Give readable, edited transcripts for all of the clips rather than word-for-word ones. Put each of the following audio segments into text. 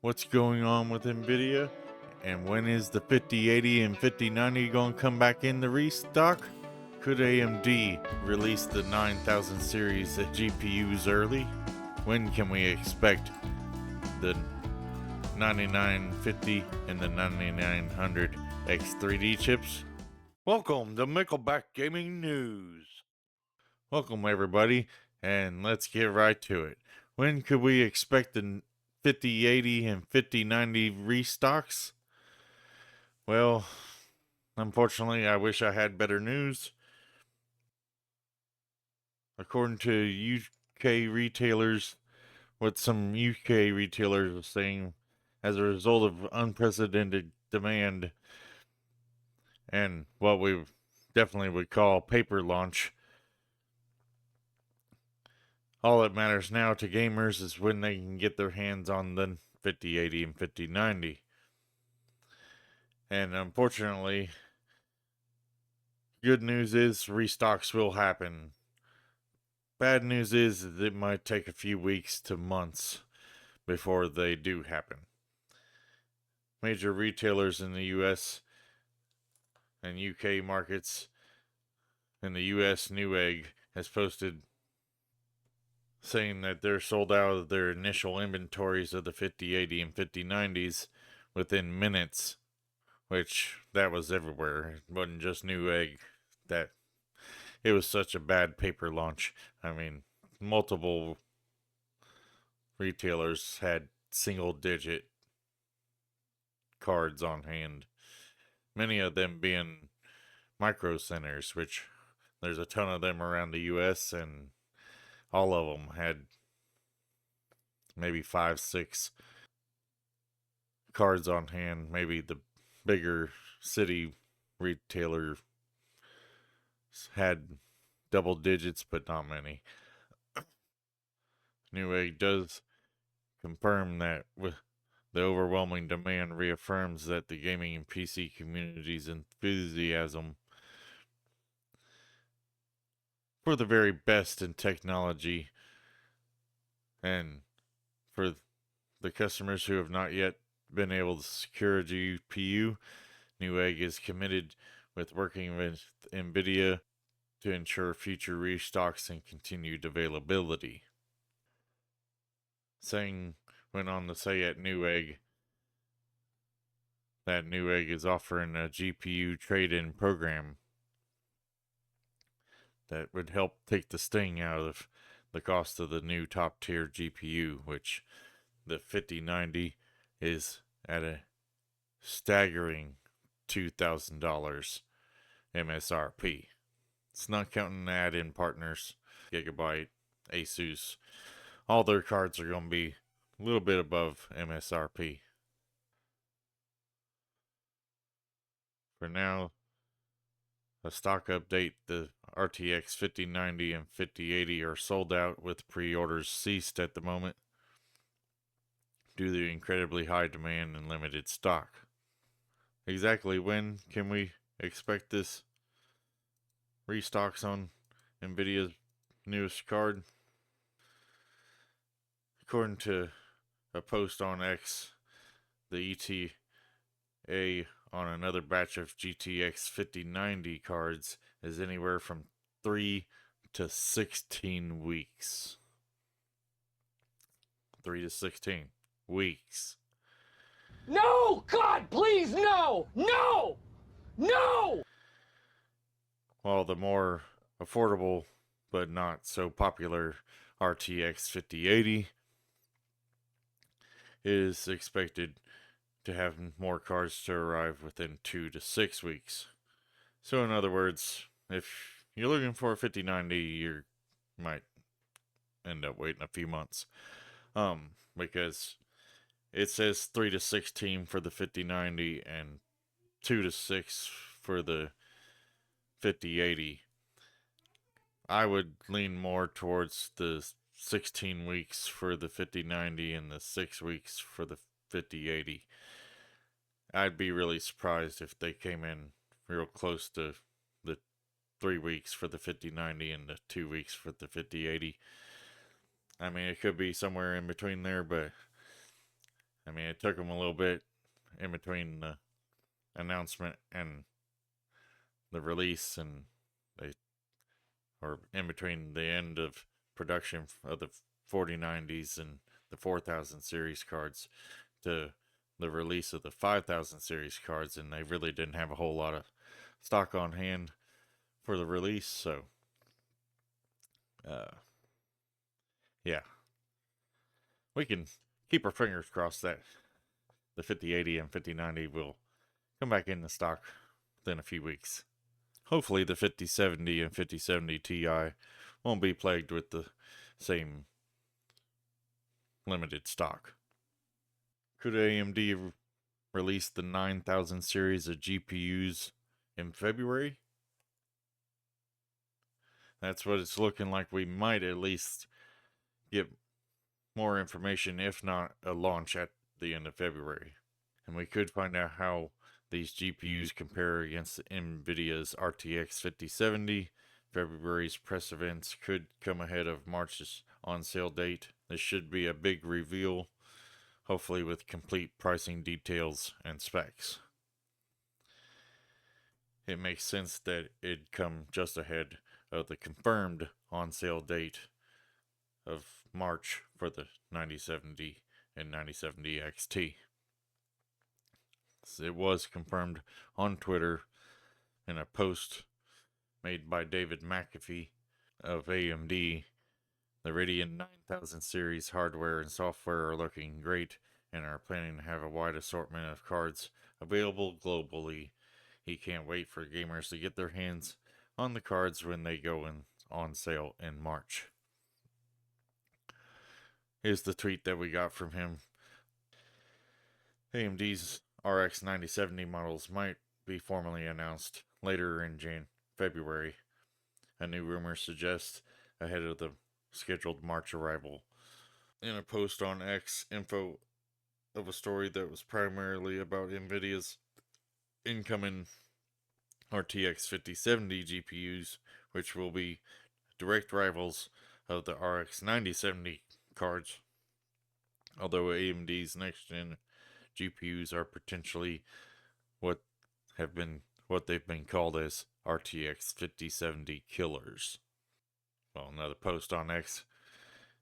What's going on with Nvidia? And when is the 5080 and 5090 going to come back in the restock? Could AMD release the 9000 series GPUs early? When can we expect the 9950 and the 9900 X3D chips? Welcome to Nickelback Gaming News. Welcome everybody, and let's get right to it. When could we expect the 5080 and 5090 restocks? Well, unfortunately, I wish I had better news. According to UK retailers, what some UK retailers are saying, as a result of unprecedented demand and what we definitely would call paper launch, all that matters now to gamers is when they can get their hands on the 5080 and 5090. And unfortunately, good news is restocks will happen. Bad news is it might take a few weeks to months before they do happen. Major retailers in the US and UK markets, in the US, Newegg has posted saying that they're sold out of their initial inventories of the 5080 and 5090s within minutes, which that was everywhere. It wasn't just Newegg. That it was such a bad paper launch. I mean, multiple retailers had single digit cards on hand, many of them being micro centers, which there's a ton of them around the US, and all of them had maybe 5-6 cards on hand. Maybe the bigger city retailer had double digits, but not many. Newegg does confirm that with the overwhelming demand reaffirms that the gaming and PC community's enthusiasm for the very best in technology, and for the customers who have not yet been able to secure a GPU, Newegg is committed with working with Nvidia to ensure future restocks and continued availability. Saying went on to say at Newegg that Newegg is offering a GPU trade-in program that would help take the sting out of the cost of the new top-tier GPU, which the 5090 is at a staggering $2,000 MSRP. It's not counting the add-in partners, Gigabyte, Asus. All their cards are going to be a little bit above MSRP. For now, a stock update, the RTX 5090 and 5080 are sold out, with pre-orders ceased at the moment due to the incredibly high demand and limited stock. Exactly when can we expect this restocks on Nvidia's newest card? According to a post on X, the ETA on another batch of GTX 5090 cards is anywhere from 3 to 16 weeks. 3 to 16 weeks. No! God, please, no! No! No! While the more affordable but not so popular RTX 5080 is expected to have more cards to arrive within 2 to 6 weeks. So in other words, if you're looking for a 5090, you might end up waiting a few months. Because it says 3 to 16 for the 5090 and 2 to 6 for the 5080. I would lean more towards the 16 weeks for the 5090 and the 6 weeks for the 5080. I'd be really surprised if they came in real close to the 3 weeks for the 5090 and the 2 weeks for the 5080. I mean, it could be somewhere in between there, but I mean, it took them a little bit in between the announcement and the release, and or in between the end of production of the 4090s and the 4000 series cards to the release of the 5000 series cards, and they really didn't have a whole lot of stock on hand for the release. So yeah, we can keep our fingers crossed that the 5080 and 5090 will come back into stock within a few weeks. Hopefully the 5070 and 5070 Ti won't be plagued with the same limited stock. Could AMD release the 9000 series of GPUs in February? That's what it's looking like. We might at least get more information, if not a launch at the end of February. And we could find out how these GPUs compare against Nvidia's RTX 5070. February's press events could come ahead of March's on sale date. This should be a big reveal, hopefully with complete pricing details and specs. It makes sense that it'd come just ahead of the confirmed on sale date of March for the 9070 and 9070 XT. It was confirmed on Twitter in a post made by David McAfee of AMD. The Radeon 9000 series hardware and software are looking great and are planning to have a wide assortment of cards available globally. He can't wait for gamers to get their hands on the cards when they go on sale in March. Here's the tweet that we got from him. AMD's RX 9070 models might be formally announced later in February. A new rumor suggests ahead of the scheduled March arrival. In a post on X, info of a story that was primarily about Nvidia's incoming RTX 5070 GPUs, which will be direct rivals of the RX 9070 cards. Although AMD's next-gen GPUs are potentially what they've been called as RTX 5070 killers. Well, another post on X.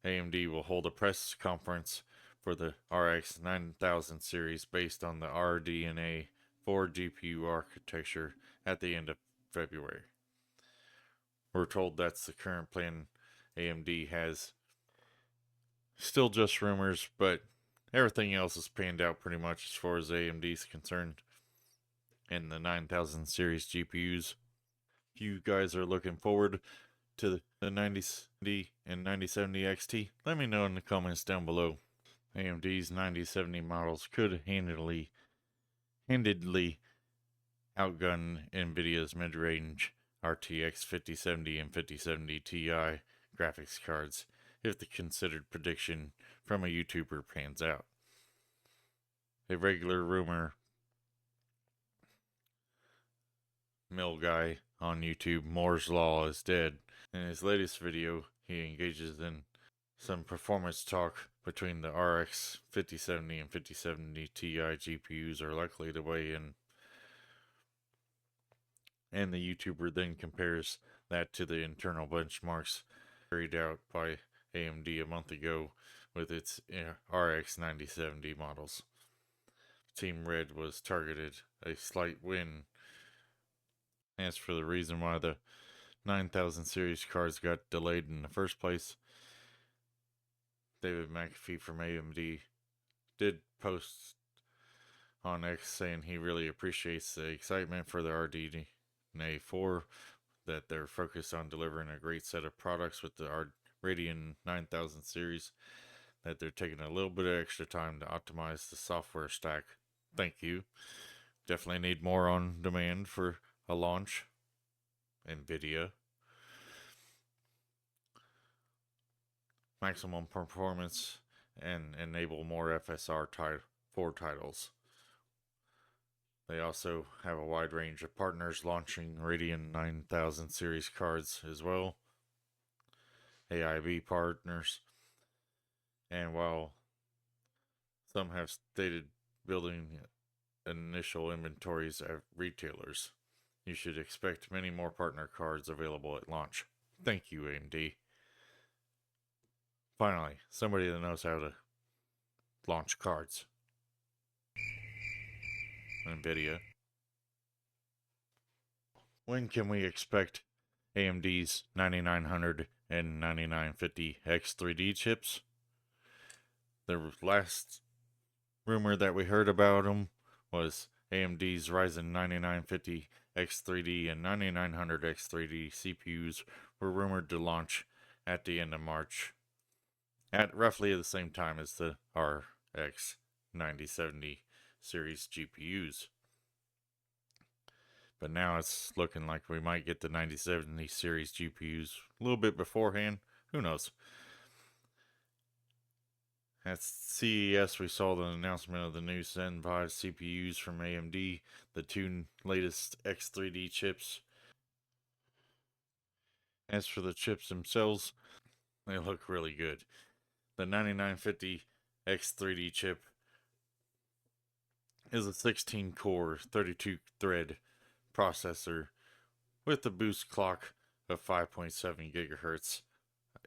AMD will hold a press conference for the RX 9000 series based on the RDNA 4 GPU architecture at the end of February. We're told that's the current plan AMD has. Still just rumors, but everything else is panned out pretty much as far as AMD is concerned. And the 9000 series GPUs. If you guys are looking forward to the 9070 and 9070 XT, let me know in the comments down below. AMD's 9070 models could handedly outgun Nvidia's mid-range RTX 5070 and 5070 Ti graphics cards if the considered prediction from a YouTuber pans out. A regular rumor mill guy on YouTube, Moore's Law is dead. In his latest video, he engages in some performance talk between the RX 5070 and 5070 Ti GPUs are likely to weigh in. And the YouTuber then compares that to the internal benchmarks carried out by AMD a month ago with its RX 9070 models. Team Red was targeted a slight win. As for the reason why the 9000 series cards got delayed in the first place, David McAfee from AMD did post on X saying he really appreciates the excitement for the RDNA 4, that they're focused on delivering a great set of products with the Radeon 9000 series, that they're taking a little bit of extra time to optimize the software stack. Thank you. Definitely need more on demand for a launch. Nvidia. Maximum performance and enable more FSR 4 titles. They also have a wide range of partners launching Radeon 9000 series cards as well. AIB partners. And while Some have stated building initial inventories at retailers. You should expect many more partner cards available at launch. Thank you, AMD. Finally, somebody that knows how to launch cards. Nvidia. When can we expect AMD's 9900 and 9950 X3D chips? The last rumor that we heard about them was AMD's Ryzen 9950 X3D and 9900 X3D CPUs were rumored to launch at the end of March, at roughly the same time as the RX 9070 series GPUs. But now it's looking like we might get the 9070 series GPUs a little bit beforehand. Who knows? At CES, we saw the announcement of the new Zen 5 CPUs from AMD, the two latest X3D chips. As for the chips themselves, they look really good. The 9950 X3D chip is a 16-core, 32-thread processor with a boost clock of 5.7 gigahertz,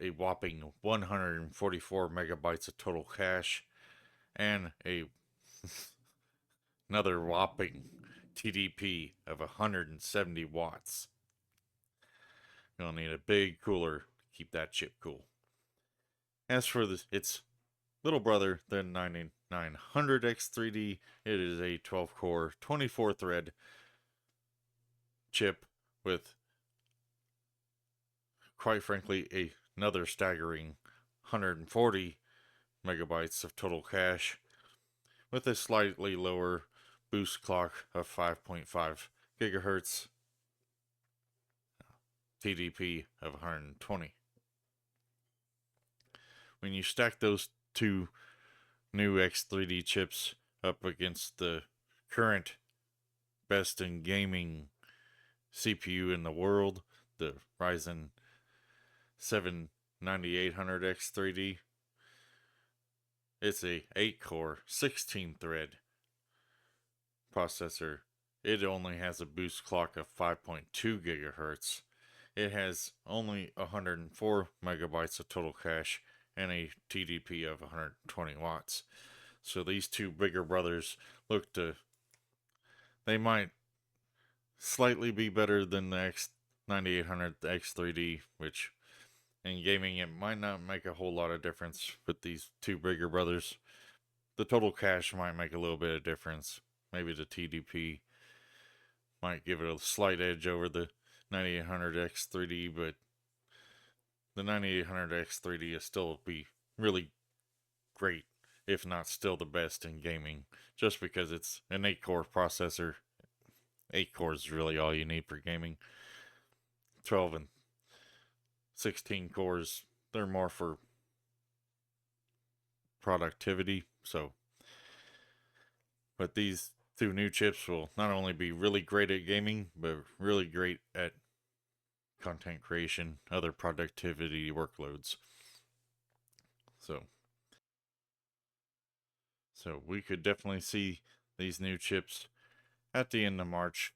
a whopping 144 megabytes of total cache, and another whopping TDP of 170 watts. You'll need a big cooler to keep that chip cool. As for its little brother, the 9900 X3D, it is a 12-core, 24-thread chip with, quite frankly, another staggering 140 megabytes of total cache, with a slightly lower boost clock of 5.5 gigahertz, TDP of 120. When you stack those two new X3D chips up against the current best in gaming CPU in the world, the Ryzen 7 9800 X3D, it's a 8-core, 16-thread processor. It only has a boost clock of 5.2 gigahertz. It has only 104 megabytes of total cache and a TDP of 120 watts. So these two bigger brothers they might slightly be better than the X9800 X3D, which in gaming it might not make a whole lot of difference with these two bigger brothers. The total cache might make a little bit of difference. Maybe the TDP might give it a slight edge over the 9800 X3D, but the 9800 X3D will still be really great, if not still the best in gaming, just because it's an 8-core processor. 8 cores is really all you need for gaming. 12 and 16 cores, they're more for productivity. But these two new chips will not only be really great at gaming, but really great at content creation, other productivity workloads. So we could definitely see these new chips at the end of March,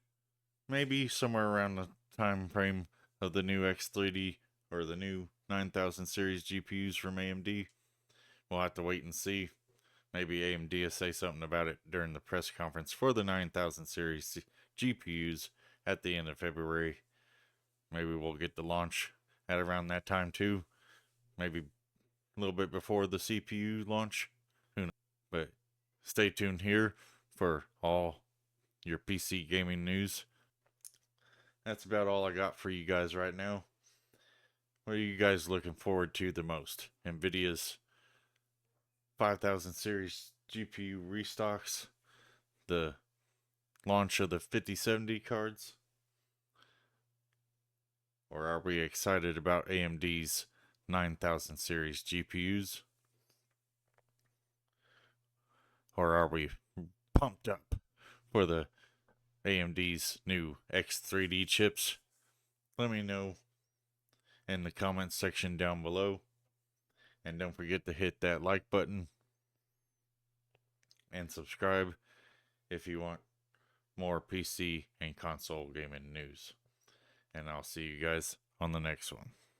maybe somewhere around the time frame of the new X3D or the new 9000 series GPUs from AMD. We'll have to wait and see. Maybe AMD will say something about it during the press conference for the 9000 series GPUs at the end of February. Maybe we'll get the launch at around that time too. Maybe a little bit before the CPU launch. Who knows? But stay tuned here for all your PC gaming news. That's about all I got for you guys right now. What are you guys looking forward to the most? Nvidia's 5000 series GPU restocks, the launch of the 5070 cards, or are we excited about AMD's 9000 series GPUs? Or are we pumped up for the AMD's new X3D chips? Let me know in the comments section down below. And don't forget to hit that like button. and subscribe if you want more PC and console gaming news. And I'll see you guys on the next one.